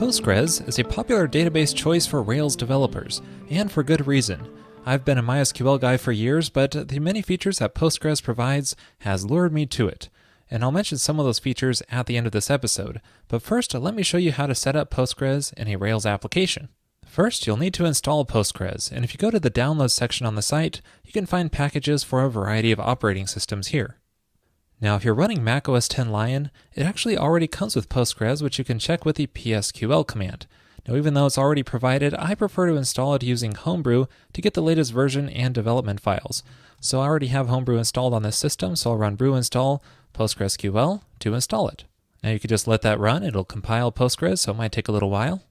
Postgres is a popular database choice for Rails developers, and for good reason. I've been a MySQL guy for years, but the many features that Postgres provides has lured me to it. And I'll mention some of those features at the end of this episode, but first let me show you how to set up Postgres in a Rails application. First, you'll need to install Postgres, and if you go to the Downloads section on the site, you can find packages for a variety of operating systems here. Now, if you're running macOS 10 Lion, it actually already comes with Postgres, which you can check with the PSQL command. Now, even though it's already provided, I prefer to install it using Homebrew to get the latest version and development files. So I already have Homebrew installed on this system, so I'll run brew install PostgreSQL to install it. Now, you can just let that run. It'll compile Postgres, so it might take a little while.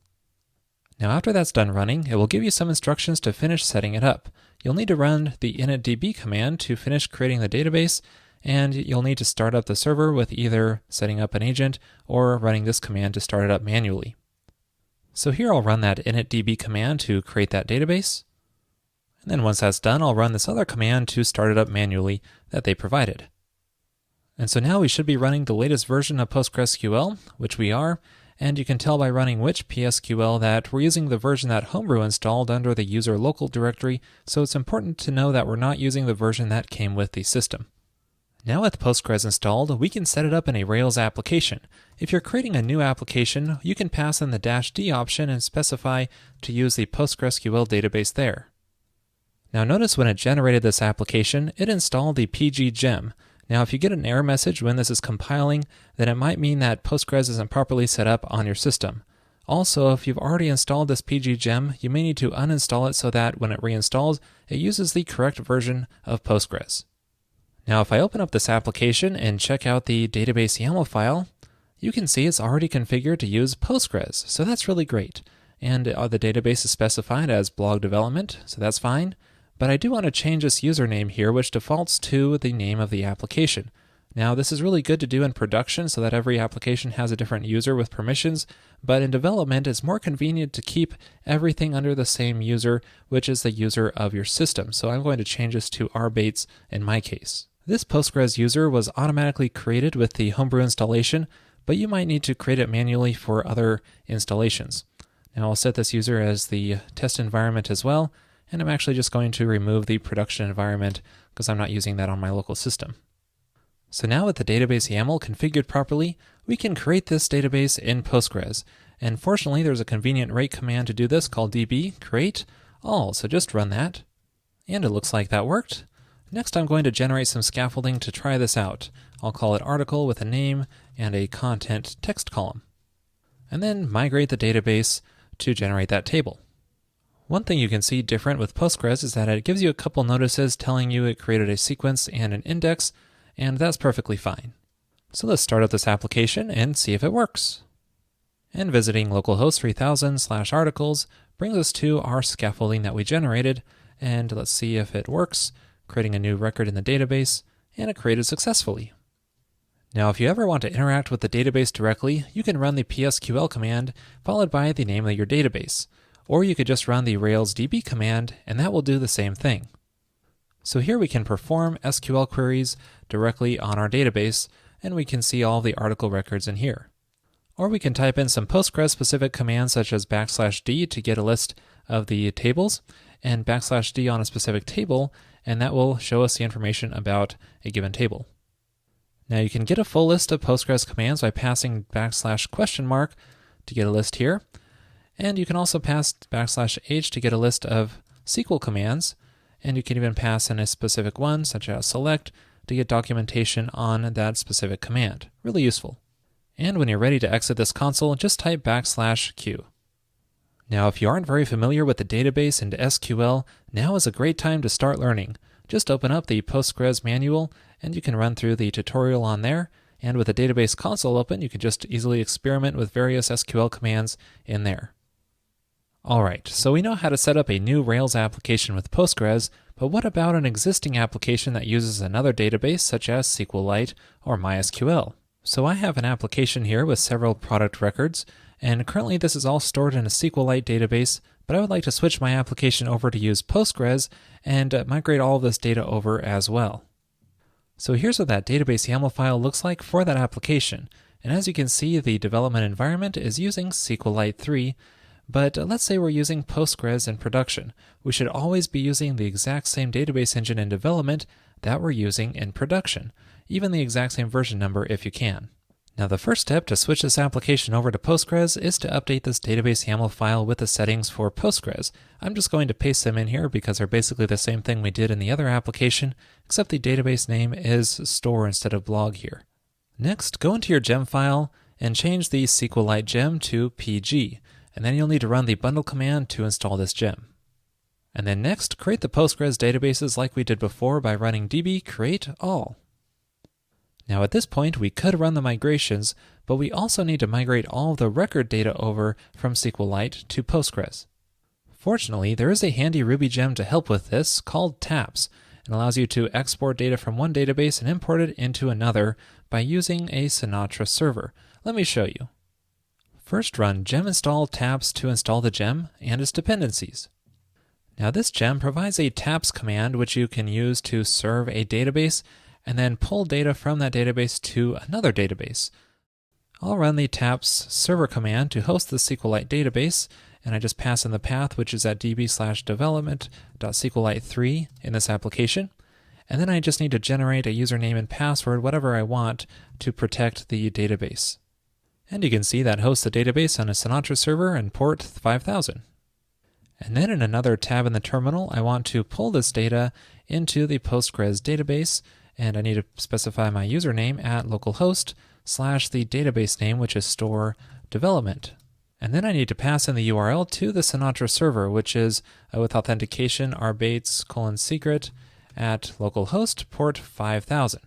Now, after that's done running, it will give you some instructions to finish setting it up. You'll need to run the initdb command to finish creating the database, and you'll need to start up the server with either setting up an agent or running this command to start it up manually. So here I'll run that initdb command to create that database. And then once that's done, I'll run this other command to start it up manually that they provided. And so now we should be running the latest version of PostgreSQL, which we are, and you can tell by running which PSQL that we're using the version that Homebrew installed under the user local directory, so it's important to know that we're not using the version that came with the system. Now with Postgres installed, we can set it up in a Rails application. If you're creating a new application, you can pass in the -d option and specify to use the PostgreSQL database there. Now notice when it generated this application, it installed the PG gem. Now if you get an error message when this is compiling, then it might mean that Postgres isn't properly set up on your system. Also, if you've already installed this PG gem, you may need to uninstall it so that when it reinstalls, it uses the correct version of Postgres. Now if I open up this application and check out the database YAML file, you can see it's already configured to use Postgres, so that's really great. And the database is specified as blog development, so that's fine. But I do want to change this username here, which defaults to the name of the application. Now this is really good to do in production so that every application has a different user with permissions, but in development it's more convenient to keep everything under the same user, which is the user of your system. So I'm going to change this to rbates in my case. This Postgres user was automatically created with the Homebrew installation, but you might need to create it manually for other installations. Now I'll set this user as the test environment as well, and I'm actually just going to remove the production environment because I'm not using that on my local system. So now with the database YAML configured properly, we can create this database in Postgres. And fortunately, there's a convenient rate command to do this called db create all. So just run that. And it looks like that worked. Next, I'm going to generate some scaffolding to try this out. I'll call it article with a name and a content text column. And then migrate the database to generate that table. One thing you can see different with Postgres is that it gives you a couple notices telling you it created a sequence and an index, and that's perfectly fine. So let's start up this application and see if it works. And visiting localhost 3000/articles brings us to our scaffolding that we generated, and let's see if it works, creating a new record in the database, and it created successfully. Now if you ever want to interact with the database directly, you can run the PSQL command followed by the name of your database. Or you could just run the Rails DB command, and that will do the same thing. So here we can perform SQL queries directly on our database, and we can see all the article records in here. Or we can type in some Postgres-specific commands such as \d to get a list of the tables, and \d on a specific table, and that will show us the information about a given table. Now you can get a full list of Postgres commands by passing \question to get a list here. And you can also pass \h to get a list of SQL commands, and you can even pass in a specific one, such as select, to get documentation on that specific command. Really useful. And when you're ready to exit this console, just type \q. Now, if you aren't very familiar with the database and SQL, now is a great time to start learning. Just open up the Postgres manual, and you can run through the tutorial on there. And with the database console open, you can just easily experiment with various SQL commands in there. Alright, so we know how to set up a new Rails application with Postgres, but what about an existing application that uses another database such as SQLite or MySQL? So I have an application here with several product records, and currently this is all stored in a SQLite database, but I would like to switch my application over to use Postgres and migrate all of this data over as well. So here's what that database YAML file looks like for that application. And as you can see, the development environment is using SQLite 3, but let's say we're using Postgres in production. We should always be using the exact same database engine in development that we're using in production, even the exact same version number if you can. Now the first step to switch this application over to Postgres is to update this database YAML file with the settings for Postgres. I'm just going to paste them in here because they're basically the same thing we did in the other application, except the database name is store instead of blog here. Next, go into your gem file and change the SQLite gem to PG, and then you'll need to run the bundle command to install this gem. And then next, create the Postgres databases like we did before by running db create all. Now at this point, we could run the migrations, but we also need to migrate all of the record data over from SQLite to Postgres. Fortunately, there is a handy Ruby gem to help with this called taps. It allows you to export data from one database and import it into another by using a Sinatra server. Let me show you. First run gem install taps to install the gem and its dependencies. Now this gem provides a taps command which you can use to serve a database and then pull data from that database to another database. I'll run the taps server command to host the SQLite database, and I just pass in the path which is at db/development.sqlite3 in this application. And then I just need to generate a username and password, whatever I want, to protect the database. And you can see that hosts the database on a Sinatra server and port 5000. And then in another tab in the terminal, I want to pull this data into the Postgres database, and I need to specify my username at localhost / the database name, which is store development. And then I need to pass in the URL to the Sinatra server, which is with authentication rbates:secret at localhost port 5000.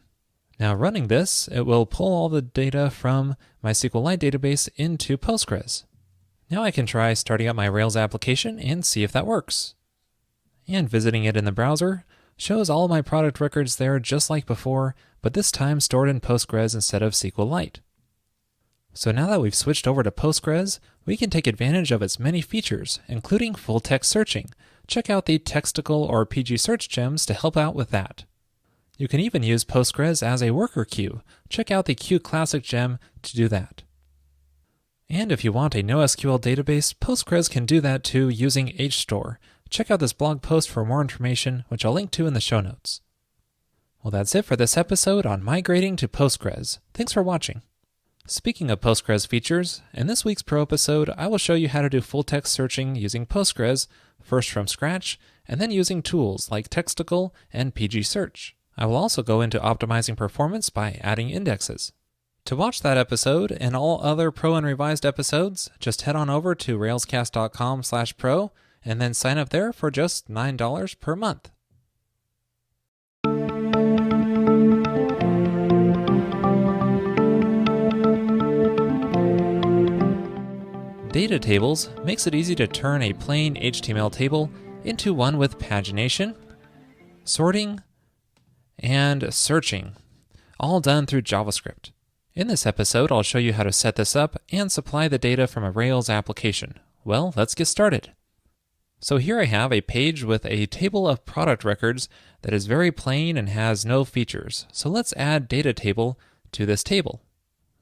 Now running this, it will pull all the data from my SQLite database into Postgres. Now I can try starting up my Rails application and see if that works. And visiting it in the browser shows all of my product records there just like before, but this time stored in Postgres instead of SQLite. So now that we've switched over to Postgres, we can take advantage of its many features, including full-text searching. Check out the Textical or PG search gems to help out with that. You can even use Postgres as a worker queue. Check out the Queue Classic gem to do that. And if you want a NoSQL database, Postgres can do that too using HStore. Check out this blog post for more information, which I'll link to in the show notes. Well, that's it for this episode on migrating to Postgres. Thanks for watching. Speaking of Postgres features, in this week's Pro episode, I will show you how to do full-text searching using Postgres, first from scratch, and then using tools like Textical and PG Search. I will also go into optimizing performance by adding indexes. To watch that episode and all other Pro and Revised episodes, just head on over to railscast.com/pro and then sign up there for just $9 per month. Data tables makes it easy to turn a plain HTML table into one with pagination, sorting, and searching, all done through JavaScript. In this episode, I'll show you how to set this up and supply the data from a Rails application. Well, let's get started. So here I have a page with a table of product records that is very plain and has no features. So let's add data table to this table.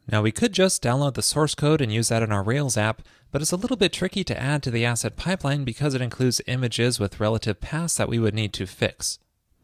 Now we could just download the source code and use that in our Rails app, but it's a little bit tricky to add to the asset pipeline because it includes images with relative paths that we would need to fix.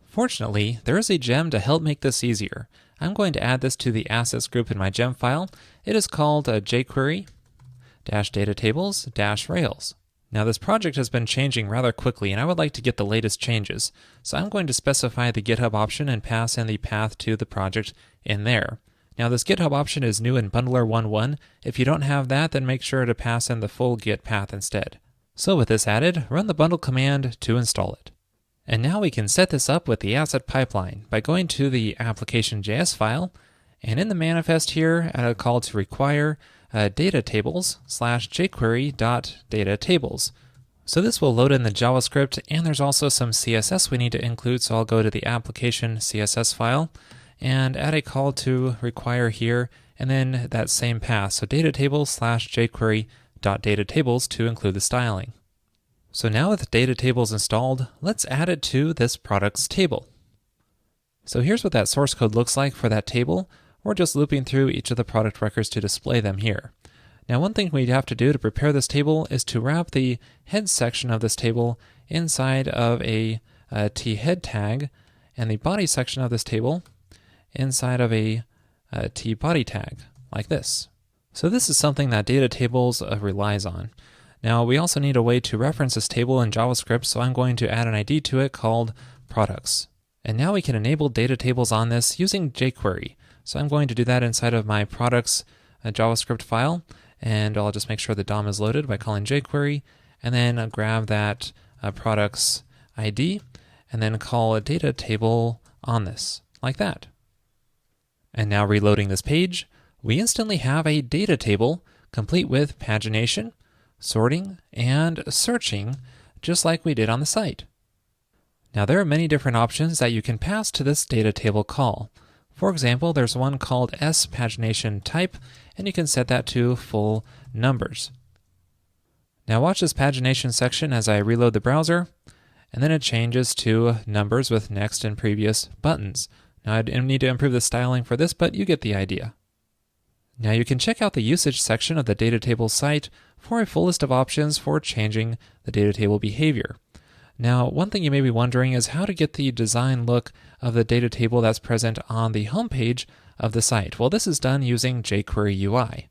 Fortunately, there is a gem to help make this easier. I'm going to add this to the assets group in my gem file. It is called jQuery-datatables-rails. Now this project has been changing rather quickly and I would like to get the latest changes. So I'm going to specify the GitHub option and pass in the path to the project in there. Now this GitHub option is new in Bundler 1.1. If you don't have that, then make sure to pass in the full Git path instead. So with this added, run the bundle command to install it. And now we can set this up with the asset pipeline by going to the application.js file, and in the manifest here, add a call to require datatables/jQuery.datatables. So this will load in the JavaScript, and there's also some CSS we need to include, so I'll go to the application CSS file and add a call to require here, and then that same path, so datatables/jQuery.datatables to include the styling. So now with data tables installed, let's add it to this products table. So here's what that source code looks like for that table. or just looping through each of the product records to display them here. Now, one thing we'd have to do to prepare this table is to wrap the head section of this table inside of a t-head tag, and the body section of this table inside of a t-body tag, like this. So this is something that data tables relies on. Now, we also need a way to reference this table in JavaScript, so I'm going to add an ID to it called products. And now we can enable data tables on this using jQuery. So I'm going to do that inside of my products JavaScript file, and I'll just make sure the DOM is loaded by calling jQuery, and then grab that products ID, and then call a data table on this, like that. And now reloading this page, we instantly have a data table complete with pagination, sorting, and searching, just like we did on the site. Now, there are many different options that you can pass to this data table call. For example, there's one called sPagination_type, and you can set that to full numbers. Now watch this pagination section as I reload the browser, and then it changes to numbers with next and previous buttons. Now I need to improve the styling for this, but you get the idea. Now you can check out the usage section of the data table site for a full list of options for changing the data table behavior. Now, one thing you may be wondering is how to get the design look of the data table that's present on the home page of the site. Well, this is done using jQuery UI.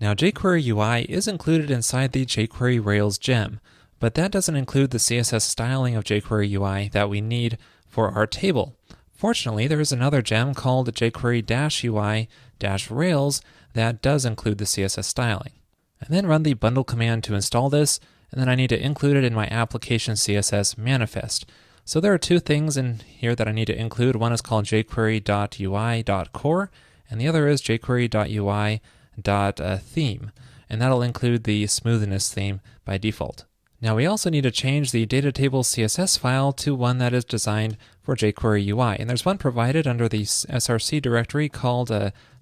Now, jQuery UI is included inside the jQuery Rails gem, but that doesn't include the CSS styling of jQuery UI that we need for our table. Fortunately, there is another gem called jQuery-UI-Rails that does include the CSS styling. And then run the bundle command to install this, and then I need to include it in my application CSS manifest. So there are two things in here that I need to include. One is called jQuery.ui.core, and the other is jQuery.ui.theme, and that'll include the smoothness theme by default. Now we also need to change the data table CSS file to one that is designed for jQuery UI, and there's one provided under the src directory called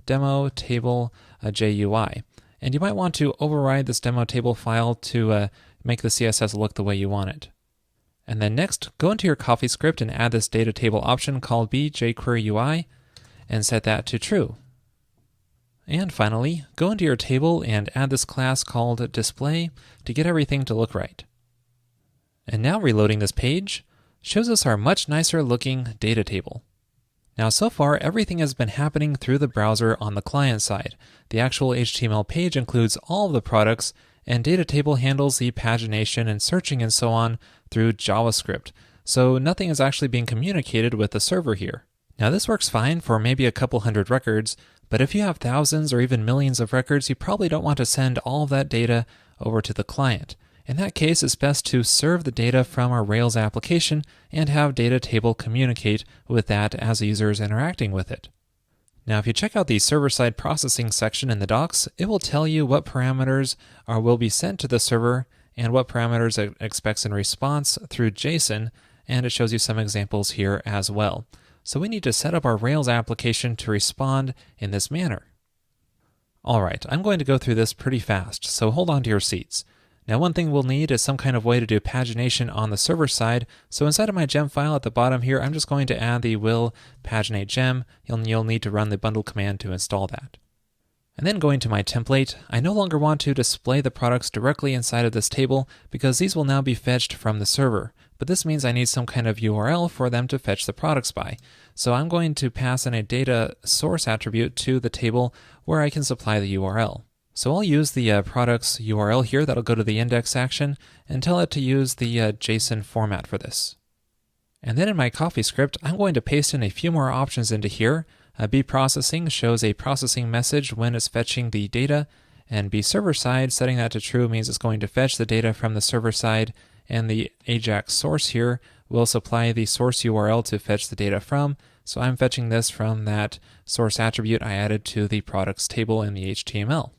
demo table JUI. And you might want to override this demo table file to make the CSS look the way you want it. And then next, go into your CoffeeScript and add this data table option called bjQueryUI and set that to true. And finally, go into your table and add this class called display to get everything to look right. And now reloading this page shows us our much nicer looking data table. Now so far, everything has been happening through the browser on the client side. The actual HTML page includes all of the products, and data table handles the pagination and searching and so on through JavaScript. So nothing is actually being communicated with the server here. Now this works fine for maybe a couple hundred records, but if you have thousands or even millions of records, you probably don't want to send all of that data over to the client. In that case, it's best to serve the data from our Rails application and have data table communicate with that as the user is interacting with it. Now, if you check out the server-side processing section in the docs, it will tell you what parameters will be sent to the server and what parameters it expects in response through JSON, and it shows you some examples here as well. So we need to set up our Rails application to respond in this manner. All right, I'm going to go through this pretty fast, so hold on to your seats. Now one thing we'll need is some kind of way to do pagination on the server side, so inside of my gem file at the bottom here, I'm just going to add the will paginate gem, and you'll need to run the bundle command to install that. And then going to my template, I no longer want to display the products directly inside of this table because these will now be fetched from the server. But this means I need some kind of URL for them to fetch the products by. So I'm going to pass in a data source attribute to the table where I can supply the URL. So I'll use the products URL here that'll go to the index action and tell it to use the JSON format for this. And then in my CoffeeScript, I'm going to paste in a few more options into here. bProcessing shows a processing message when it's fetching the data, and bServer-side, setting that to true, means it's going to fetch the data from the server side, and the Ajax source here will supply the source URL to fetch the data from. So I'm fetching this from that source attribute I added to the products table in the HTML.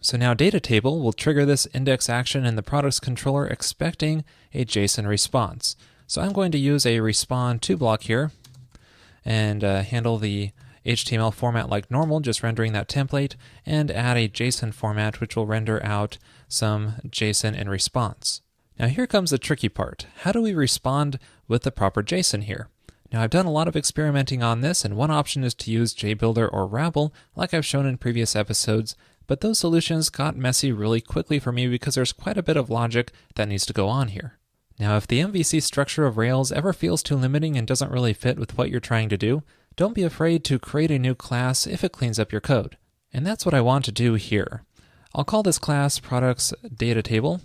So now data table will trigger this index action in the products controller expecting a JSON response. So I'm going to use a respond to block here and handle the HTML format like normal, just rendering that template, and add a JSON format which will render out some JSON in response. Now here comes the tricky part. How do we respond with the proper JSON here? Now I've done a lot of experimenting on this, and one option is to use JBuilder or Rabble, like I've shown in previous episodes, but those solutions got messy really quickly for me because there's quite a bit of logic that needs to go on here. Now if the MVC structure of Rails ever feels too limiting and doesn't really fit with what you're trying to do, don't be afraid to create a new class if it cleans up your code. And that's what I want to do here. I'll call this class products data table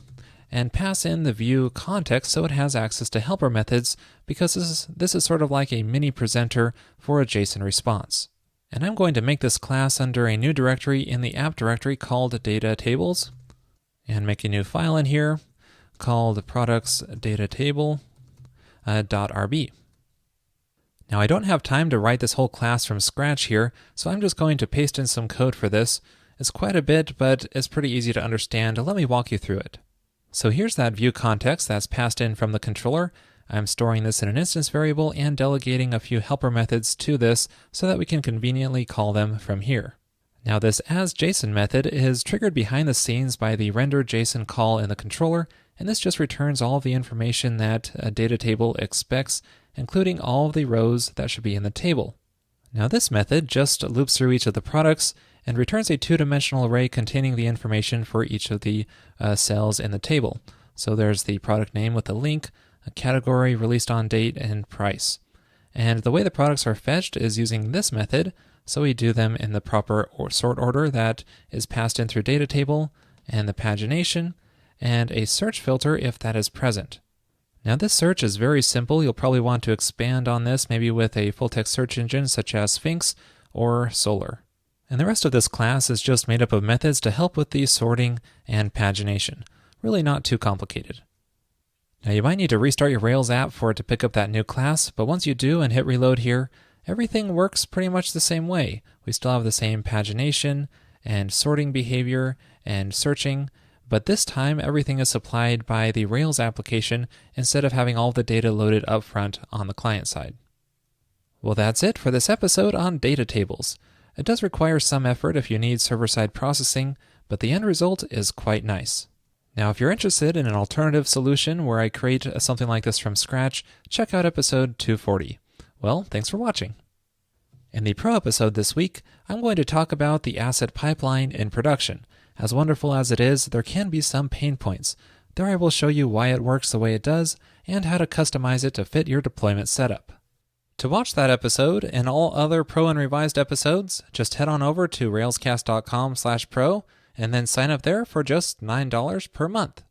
and pass in the view context so it has access to helper methods, because this is sort of like a mini presenter for a JSON response. And I'm going to make this class under a new directory in the app directory called data tables, and make a new file in here called products data table .rb. Now I don't have time to write this whole class from scratch here, so I'm just going to paste in some code for this. It's quite a bit, but it's pretty easy to understand. Let me walk you through it. So here's that view context that's passed in from the controller. I'm storing this in an instance variable and delegating a few helper methods to this so that we can conveniently call them from here. Now this asJSON method is triggered behind the scenes by the render.json call in the controller, and this just returns all of the information that a data table expects, including all of the rows that should be in the table. Now this method just loops through each of the products and returns a two-dimensional array containing the information for each of the cells in the table. So there's the product name with a link, a category, released on date, and price. And the way the products are fetched is using this method, so we do them in the proper sort order that is passed in through data table, and the pagination, and a search filter if that is present. Now this search is very simple. You'll probably want to expand on this, maybe with a full-text search engine such as Sphinx or Solr. And the rest of this class is just made up of methods to help with the sorting and pagination. Really not too complicated. Now you might need to restart your Rails app for it to pick up that new class, but once you do and hit reload here, everything works pretty much the same way. We still have the same pagination and sorting behavior and searching, but this time everything is supplied by the Rails application instead of having all the data loaded up front on the client side. Well, that's it for this episode on data tables. It does require some effort if you need server-side processing, but the end result is quite nice. Now, if you're interested in an alternative solution where I create something like this from scratch, check out episode 240. Well, thanks for watching. In the Pro episode this week, I'm going to talk about the asset pipeline in production. As wonderful as it is, there can be some pain points. There I will show you why it works the way it does and how to customize it to fit your deployment setup. To watch that episode and all other Pro and Revised episodes, just head on over to railscast.com/pro and then sign up there for just $9 per month.